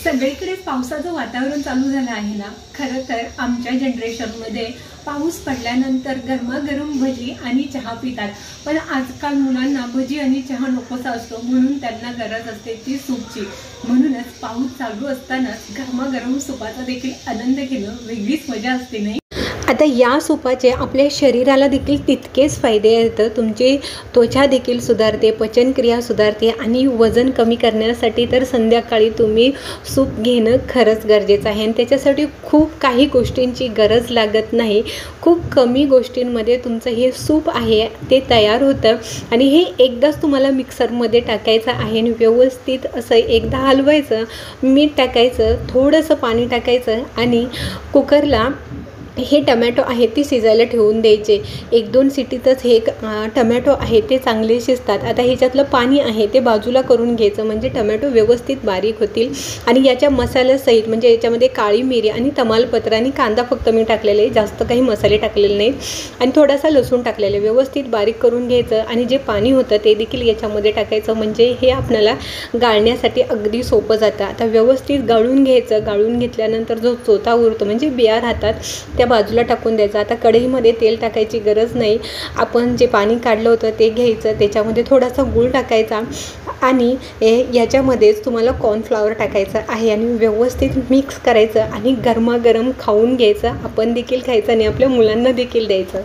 सगळीकडेच पावसाचं वातावरण चालू झालं आहे ना। खरं तर आमच्या जनरेशनमध्ये पाऊस पडल्यानंतर गरमागरम भजी आणि चहा पितात, पण आजकाल मुलांना भजी आणि चहा नकोसा असतो, म्हणून त्यांना गरज असते ती सूपची। म्हणूनच पाऊस चालू असतानाच गरमागरम सूपाचा देखील आनंद घेणं वेगळीच मजा असते नाही। आता या सूपाचे आपल्या शरीराला देखील तितकेच फायदे आहेत। तुमची त्वचा देखील सुधारते, पचनक्रिया सुधारते आणि वजन कमी करण्यासाठी तर संध्याकाळी तुम्ही सूप घेणं खरंच गरजेचं आहे। आणि त्याच्यासाठी खूप काही गोष्टींची गरज लागत नाही, खूप कमी गोष्टींमध्ये तुमचं हे सूप आहे ते तयार होतं। आणि हे एकदाच तुम्हाला मिक्सरमध्ये टाकायचं आहे आणि व्यवस्थित असं एकदा हलवायचं, मीठ टाकायचं, थोडंसं पाणी टाकायचं आणि कुकरला हे टमॅटो आहे ते शिजायला ठेवून द्यायचे। 1-2 सिटीतच हे टमॅटो आहे ते चांगले शिजतात। आता ह्याच्यातलं पाणी आहे ते बाजूला करून घ्यायचं, म्हणजे टमॅटो व्यवस्थित बारीक होतील। आणि याच्या मसाल्यासहित म्हणजे याच्यामध्ये काळी मिरी आणि तमालपत्र आणि कांदा फक्त मी टाकलेले आहे, जास्त काही मसाले टाकलेले नाहीत। आणि थोडासा लसूण टाकलेले, व्यवस्थित बारीक करून घ्यायचं आणि जे पाणी होतं ते देखील याच्यामध्ये टाकायचं, म्हणजे हे आपल्याला गाळण्यासाठी अगदी सोपं जातं। आता व्यवस्थित गाळून घ्यायचं, गाळून घेतल्यानंतर जो चोथा उरतो म्हणजे बिया राहतात त्या बाजूला टाकून द्यायचं। आता कढईमध्ये तेल टाकायची गरज नाही, आपण जे पाणी काढलं होतं ते घ्यायचं, त्याच्यामध्ये थोडासा गूळ टाकायचा आणि याच्यामध्येच तुम्हाला कॉर्नफ्लॉवर टाकायचं आहे आणि व्यवस्थित मिक्स करायचं आणि गरमागरम खाऊन घ्यायचं। आपण देखील खायचं आणि आपल्या मुलांना देखील द्यायचं।